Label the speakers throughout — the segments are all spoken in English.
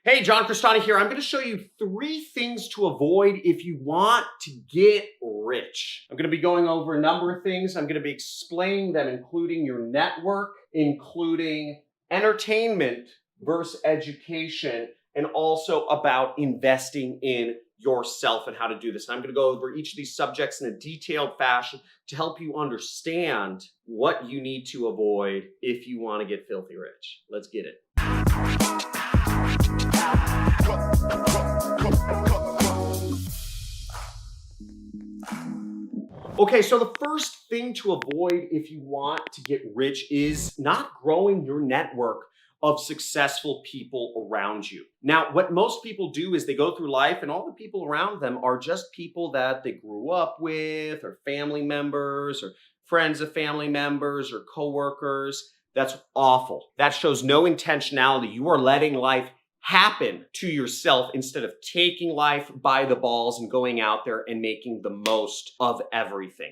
Speaker 1: Hey, John Cristani here. I'm going to show you 3 things to avoid if you want to get rich. I'm going to be going over a number of things. I'm going to be explaining them, including your network, including entertainment versus education, and also about investing in yourself and how to do this. And I'm going to go over each of these subjects in a detailed fashion to help you understand what you need to avoid if you want to get filthy rich. Let's get it. Okay, so the first thing to avoid if you want to get rich is not growing your network of successful people around you. Now, what most people do is they go through life and all the people around them are just people that they grew up with, or family members, or friends of family members, or coworkers. That's awful. That shows no intentionality. You are letting life happen to yourself instead of taking life by the balls and going out there and making the most of everything.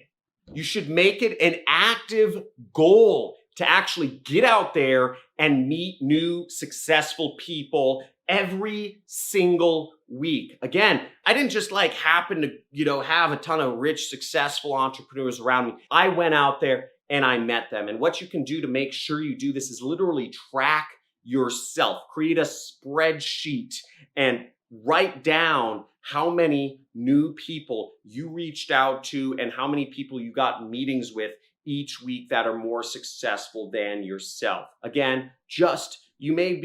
Speaker 1: You should make it an active goal to actually get out there and meet new successful people every single week. Again, I didn't just happen to, have a ton of rich, successful entrepreneurs around me. I went out there and I met them. And what you can do to make sure you do this is literally track yourself. Create a spreadsheet and write down how many new people you reached out to and how many people you got meetings with each week that are more successful than yourself. Again, you may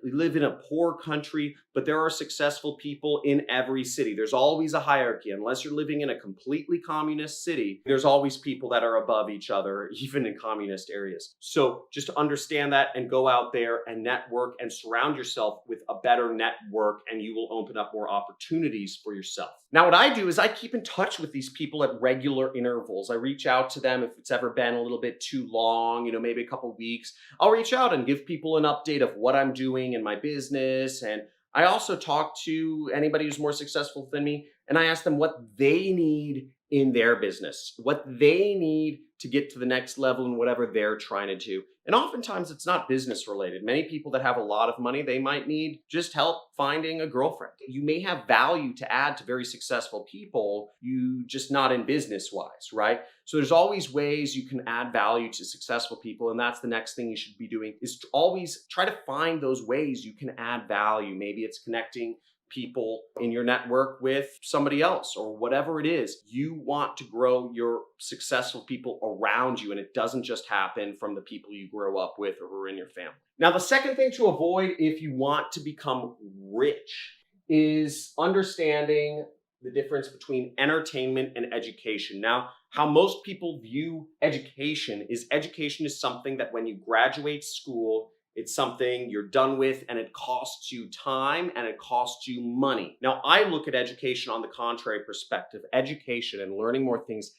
Speaker 1: live in a poor country, but there are successful people in every city. There's always a hierarchy. Unless you're living in a completely communist city, there's always people that are above each other, even in communist areas. So just understand that and go out there and network and surround yourself with a better network, and you will open up more opportunities for yourself. Now, what I do is I keep in touch with these people at regular intervals. I reach out to them if it's ever been a little bit too long, maybe a couple weeks. I'll reach out and give people an update of what I'm doing in my business. And I also talk to anybody who's more successful than me, and I ask them what they need in their business, what they need to get to the next level in whatever they're trying to do. And oftentimes it's not business related. Many people that have a lot of money, they might need just help finding a girlfriend. You may have value to add to very successful people, you just not in business wise, right? So there's always ways you can add value to successful people. And that's the next thing you should be doing, is to always try to find those ways you can add value. Maybe it's connecting people in your network with somebody else, or whatever it is. You want to grow your successful people around you, and it doesn't just happen from the people you grow up with or who are in your family. Now, the second thing to avoid if you want to become rich is understanding the difference between entertainment and education. Now, how most people view education is something that when you graduate school, it's something you're done with, and it costs you time and it costs you money. Now, I look at education on the contrary perspective. Education and learning more things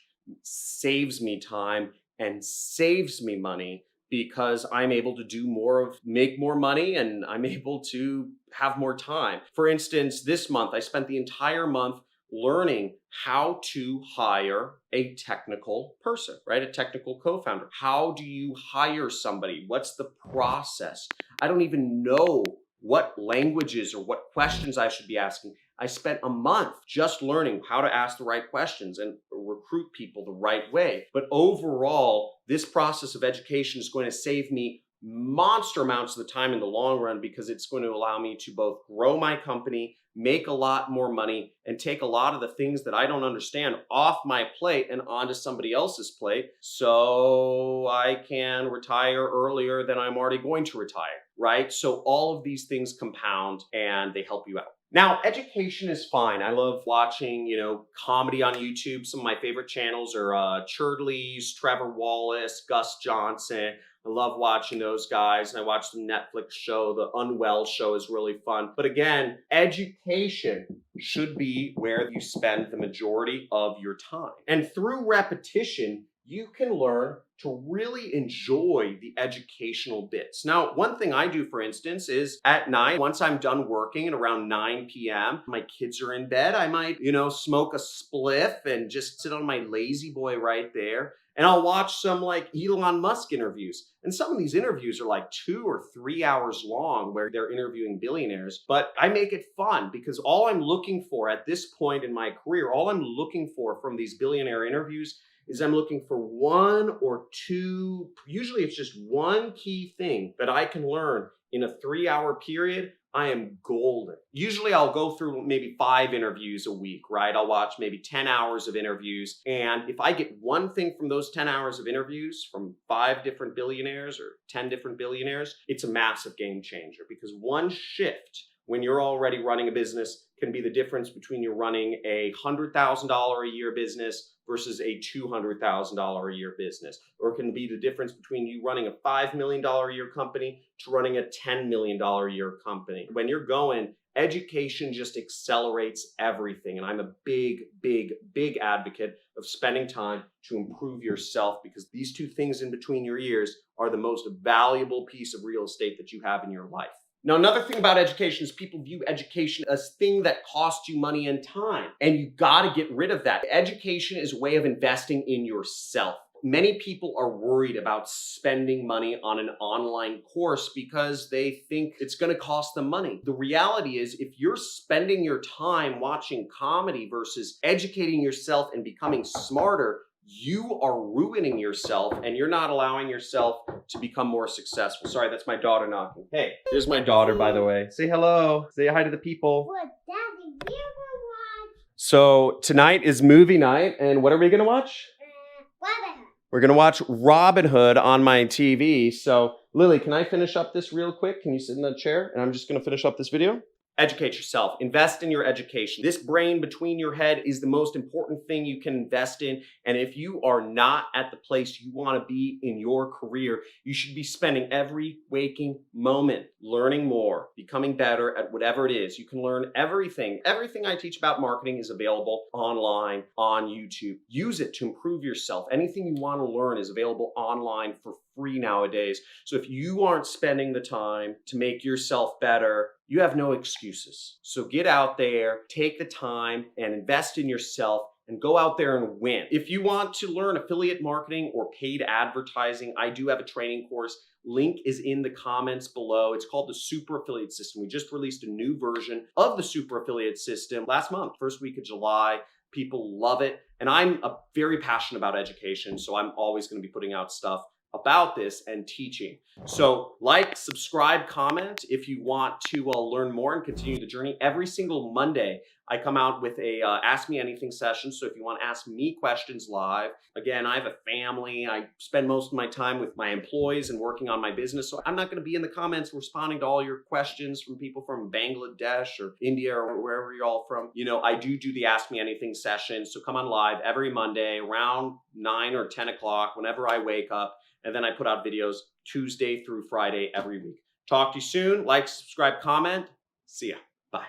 Speaker 1: saves me time and saves me money, because I'm able to make more money, and I'm able to have more time. For instance, this month, I spent the entire month learning how to hire a technical person, right? A technical co-founder. How do you hire somebody? What's the process? I don't even know what languages or what questions I should be asking. I spent a month just learning how to ask the right questions and recruit people the right way. But overall, this process of education is going to save me monster amounts of the time in the long run, because it's going to allow me to both grow my company, make a lot more money, and take a lot of the things that I don't understand off my plate and onto somebody else's plate, so I can retire earlier than I'm already going to retire, right? So all of these things compound and they help you out. Now, education is fine. I love watching, comedy on YouTube. Some of my favorite channels are Churdley's, Trevor Wallace, Gus Johnson. I love watching those guys. And I watch the Netflix show, the Unwell show is really fun. But again, education should be where you spend the majority of your time. And through repetition, you can learn to really enjoy the educational bits. Now, one thing I do, for instance, is at night, once I'm done working at around 9 p.m., my kids are in bed, I might, smoke a spliff and just sit on my lazy boy right there. And I'll watch some like Elon Musk interviews. And some of these interviews are like 2 or 3 hours long where they're interviewing billionaires. But I make it fun because all I'm looking for at this point in my career, all I'm looking for from these billionaire interviews is I'm looking for 1 or 2, usually it's just one key thing that I can learn in a 3-hour period. I am golden. Usually I'll go through maybe 5 interviews a week, right? I'll watch maybe 10 hours of interviews. And if I get one thing from those 10 hours of interviews from 5 different billionaires or 10 different billionaires, it's a massive game changer because one shift when you're already running a business can be the difference between you running a $100,000 a year business versus a $200,000 a year business. Or it can be the difference between you running a $5 million a year company to running a $10 million a year company. When you're going, education just accelerates everything. And I'm a big, big, big advocate of spending time to improve yourself because these 2 things in between your ears are the most valuable piece of real estate that you have in your life. Now, another thing about education is people view education as a thing that costs you money and time, and you gotta get rid of that. Education is a way of investing in yourself. Many people are worried about spending money on an online course because they think it's gonna cost them money. The reality is, if you're spending your time watching comedy versus educating yourself and becoming smarter, you are ruining yourself and you're not allowing yourself to become more successful. Sorry, that's my daughter knocking. Hey, here's my daughter, by the way. Say hello. Say hi to the people.
Speaker 2: What, Daddy, we ever watch?
Speaker 1: So tonight is movie night, and what are we gonna watch?
Speaker 2: Robin Hood.
Speaker 1: We're gonna watch Robin Hood on my TV. So Lily, can I finish up this real quick? Can you sit in the chair? And I'm just gonna finish up this video. Educate yourself. Invest in your education. This brain between your head is the most important thing you can invest in. And if you are not at the place you want to be in your career, you should be spending every waking moment learning more, becoming better at whatever it is. You can learn everything. Everything I teach about marketing is available online on YouTube. Use it to improve yourself. Anything you want to learn is available online for free nowadays. So if you aren't spending the time to make yourself better, you have no excuses. So get out there, take the time and invest in yourself and go out there and win. If you want to learn affiliate marketing or paid advertising, I do have a training course. Link is in the comments below. It's called the Super Affiliate System. We just released a new version of the Super Affiliate System last month, first week of July. People love it. And I'm very passionate about education, so I'm always going to be putting out stuff about this and teaching. So like, subscribe, comment if you want to learn more and continue the journey. Every single Monday, I come out with a Ask Me Anything session. So if you want to ask me questions live, again, I have a family. I spend most of my time with my employees and working on my business. So I'm not going to be in the comments responding to all your questions from people from Bangladesh or India or wherever you're all from. I do the Ask Me Anything session. So come on live every Monday around 9 or 10 o'clock whenever I wake up. And then I put out videos Tuesday through Friday every week. Talk to you soon. Like, subscribe, comment. See ya. Bye.